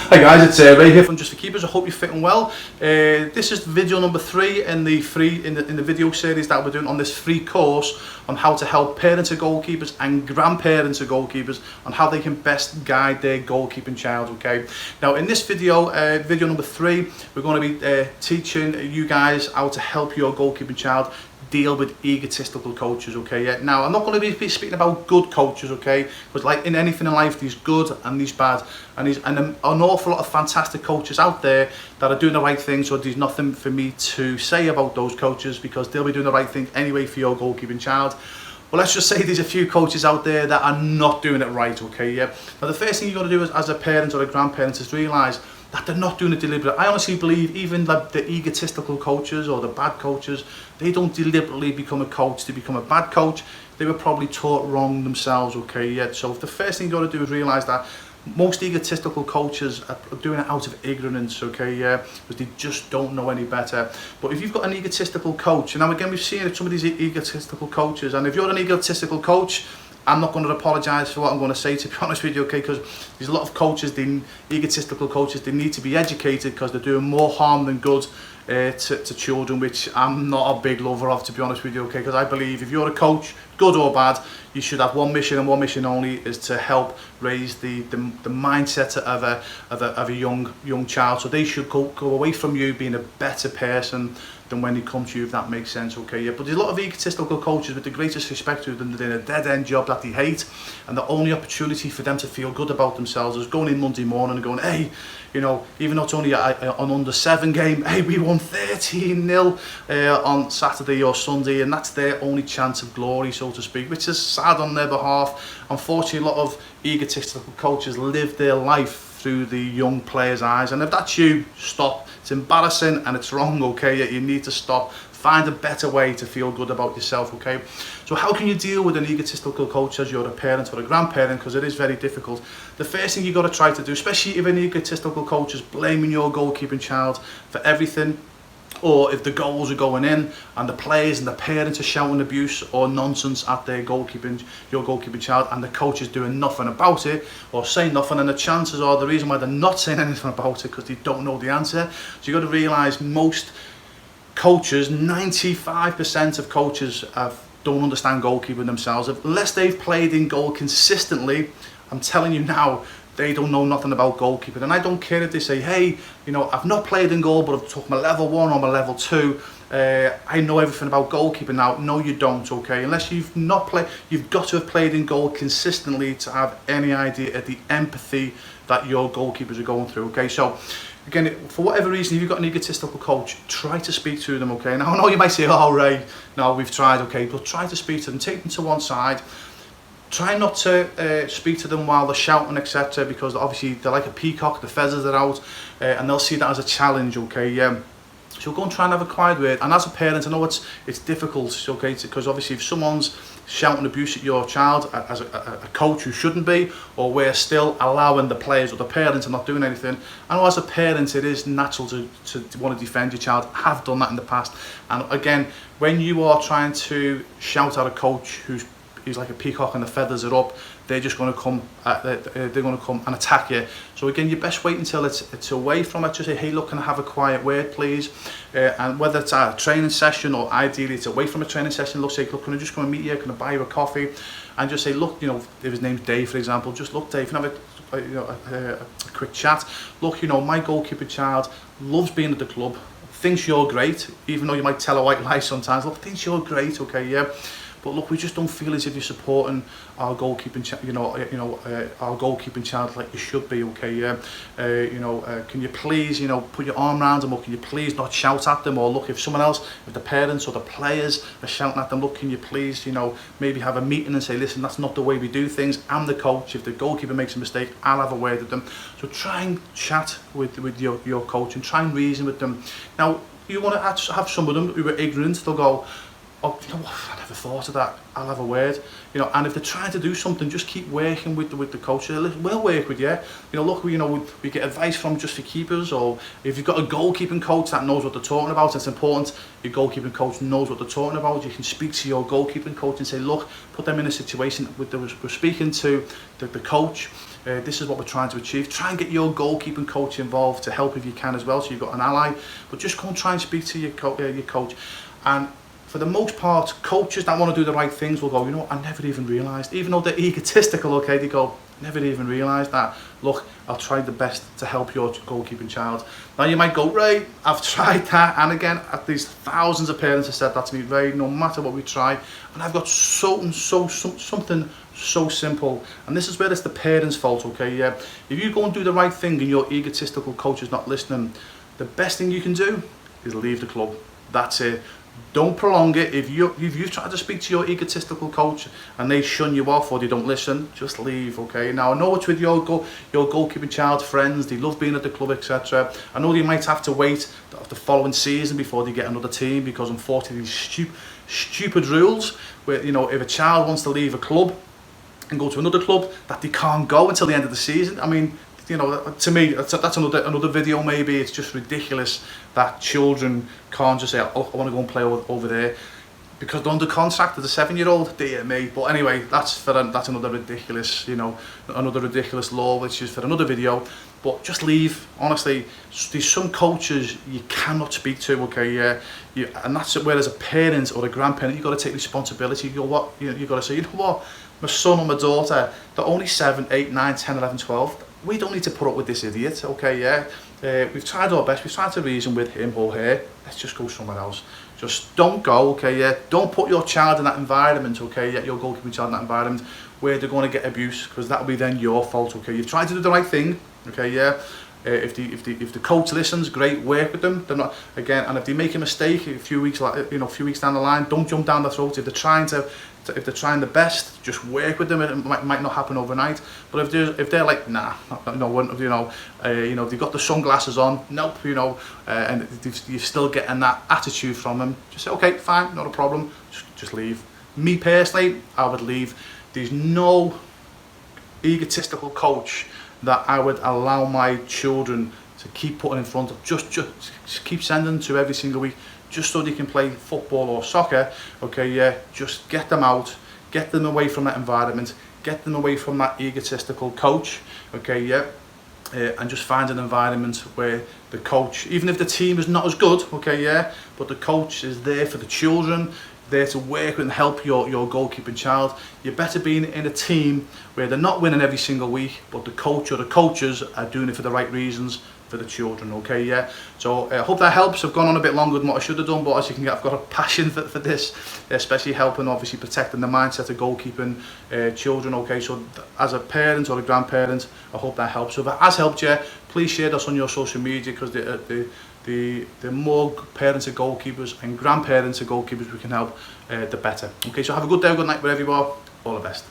Hi guys, it's Ray here from Just for Keepers. I hope you're fitting well. This is video number 3 in the video series that we're doing on this free course on how to help parents of goalkeepers and grandparents of goalkeepers on how they can best guide their goalkeeping child. Okay. Now in this video, video number 3, we're going to be teaching you guys how to help your goalkeeping child deal with egotistical coaches. Okay, yeah. Now I'm not going to be speaking about good coaches, okay, because like in anything in life there's good and there's bad, and there's an awful lot of fantastic coaches out there that are doing the right thing, so there's nothing for me to say about those coaches because they'll be doing the right thing anyway for your goalkeeping child. Well, let's just say there's a few coaches out there that are not doing it right. Okay, yeah. Now the first thing you've got to do as a parent or a grandparent is realise that they're not doing it deliberately. I honestly believe even the egotistical coaches or the bad coaches, they don't deliberately become a coach to become a bad coach. They were probably taught wrong themselves, okay, yeah. So the first thing you got to do is realise that most egotistical coaches are doing it out of ignorance, okay, yeah, because they just don't know any better. But if you've got an egotistical coach, and now again we've seen some of these egotistical coaches, and if you're an egotistical coach, I'm not going to apologise for what I'm going to say, to be honest with you, okay, because there's a lot of coaches, egotistical coaches, they need to be educated because they're doing more harm than good to children, which I'm not a big lover of, to be honest with you, okay, because I believe if you're a coach, good or bad, you should have one mission and one mission only, is to help raise the mindset of a young child, so they should go away from you being a better person than when they come to you, if that makes sense, okay, yeah. But there's a lot of egotistical coaches, with the greatest respect to them, they're in a dead-end job that they hate, and the only opportunity for them to feel good about themselves is going in Monday morning and going, hey, you know, even though it's only an under-7 game, hey, we won 13-0 on Saturday or Sunday, and that's their only chance of glory, so to speak, which is sad on their behalf. Unfortunately, a lot of egotistical coaches live their life through the young players' eyes, and if that's you, stop. It's embarrassing and it's wrong, okay? You need to stop. Find a better way to feel good about yourself, okay? So how can you deal with an egotistical coach as you're a parent or a grandparent, because it is very difficult. The first thing you've got to try to do, especially if an egotistical coach is blaming your goalkeeping child for everything, or if the goals are going in and the players and the parents are shouting abuse or nonsense at your goalkeeping child, and the coach is doing nothing about it or saying nothing, and the chances are the reason why they're not saying anything about it because they don't know the answer. So you've got to realise most coaches, 95% of coaches don't understand goalkeeping themselves. Unless they've played in goal consistently, I'm telling you now, they don't know nothing about goalkeeping. And I don't care if they say, hey, you know, I've not played in goal, but I've took my level 1 or my level 2. I know everything about goalkeeping now. No, you don't, okay? Unless you've not played, you've got to have played in goal consistently to have any idea of the empathy that your goalkeepers are going through, okay? So, again, for whatever reason, if you've got an egotistical coach, try to speak to them, okay? Now, I know you might say, oh, Ray, no, we've tried, okay, but try to speak to them. Take them to one side. Try not to speak to them while they're shouting, etc., because obviously they're like a peacock, the feathers are out, and they'll see that as a challenge, okay? So go and try and have a quiet word. And as a parent, I know it's difficult, okay, because obviously if someone's shouting abuse at your child as a coach who shouldn't be, or we're still allowing the players or the parents are not doing anything, I know as a parent it is natural to want to defend your child. I have done that in the past. And again, when you are trying to shout at a coach who's like a peacock and the feathers are up, they're just going to come they're going to come and attack you. So again, you best wait until it's away from it. Just say, hey, look, can I have a quiet word, please? And whether it's at a training session or ideally it's away from a training session, look, say, look, can I just come and meet you? Can I buy you a coffee? And just say, look, you know, if his name's Dave, for example, just look, Dave, can I have a quick chat? Look, you know, my goalkeeper child loves being at the club, thinks you're great, even though you might tell a white lie sometimes. Look, thinks you're great, okay, yeah. But look, we just don't feel as if you're supporting our goalkeeping, our goalkeeping child like you should be, okay? Yeah. Can you please, you know, put your arm around them, or can you please not shout at them? Or look, if someone else, if the parents or the players are shouting at them, look, can you please, you know, maybe have a meeting and say, listen, that's not the way we do things. I'm the coach. If the goalkeeper makes a mistake, I'll have a word with them. So try and chat with your coach and try and reason with them. Now, you want to have some of them who are ignorant. They'll go, oh, you know what, I never thought of that, I'll have a word. You know, and if they're trying to do something, just keep working with the coach. We'll work with you. You know, look, we get advice from Just for Keepers, or if you've got a goalkeeping coach that knows what they're talking about, it's important your goalkeeping coach knows what they're talking about. You can speak to your goalkeeping coach and say, look, put them in a situation we're speaking to the coach. This is what we're trying to achieve. Try and get your goalkeeping coach involved to help if you can as well, so you've got an ally. But just go and try and speak to your coach. And for the most part, coaches that want to do the right things will go, you know, I never even realised. Even though they're egotistical, okay, they go, never even realised that. Look, I'll try the best to help your goalkeeping child. Now you might go, right, I've tried that. And again, at least thousands of parents have said that to me, Ray, no matter what we try. And I've got something so simple. And this is where it's the parents' fault, okay? Yeah. If you go and do the right thing and your egotistical coach is not listening, the best thing you can do is leave the club. That's it. Don't prolong it. If you've tried to speak to your egotistical coach and they shun you off or they don't listen, just leave, okay? Now, I know it's with your goalkeeping child friends, they love being at the club, etc. I know they might have to wait the following season before they get another team, because unfortunately these stupid rules where, you know, if a child wants to leave a club and go to another club, that they can't go until the end of the season. I mean, you know, to me, that's another video maybe. It's just ridiculous that children can't just say, oh, I want to go and play over there, because they're under contract as a 7-year-old, dear me. But anyway, that's another ridiculous, you know, another ridiculous law, which is for another video. But just leave, honestly. There's some coaches you cannot speak to, okay, yeah, and that's where as a parent or a grandparent, you've got to take responsibility. You've got to say, you know what, my son or my daughter, they're only 7, 8, 9, 10, 11, 12. We don't need to put up with this idiot, okay, yeah? We've tried our best, we've tried to reason with him or her, let's just go somewhere else. Just don't go, okay, yeah? Don't put your child in that environment, okay, yeah? Your goalkeeping child in that environment where they're going to get abuse, because that'll be then your fault, okay? You've tried to do the right thing, okay, yeah? If the coach listens, great, work with them. They're not, again, and if they make a mistake a few weeks down the line, don't jump down their throat. If they're trying the best, just work with them. It might not happen overnight, but if they're like, nah, they've got the sunglasses on, nope, and you're still getting that attitude from them, just say, okay, fine, not a problem, just leave. Me personally, I would leave. There's no egotistical coach that I would allow my children to keep putting in front of, just keep sending to every single week, just so they can play football or soccer, okay, yeah, just get them out, get them away from that environment, get them away from that egotistical coach, okay, yeah, and just find an environment where the coach, even if the team is not as good, okay, yeah, but the coach is there for the children, there to work and help your goalkeeping child. You're better being in a team where they're not winning every single week, but the coach or the coaches are doing it for the right reasons for the children, okay, yeah. So I hope that helps. I've gone on a bit longer than what I should have done, but as you can get, I've got a passion for this, especially helping, obviously protecting the mindset of goalkeeping children, okay. So as a parent or a grandparent, I hope that helps. So if it has helped you, please share this on your social media, because the more parents of goalkeepers and grandparents of goalkeepers we can help, the better. Okay, so have a good day, good night wherever you are. All the best.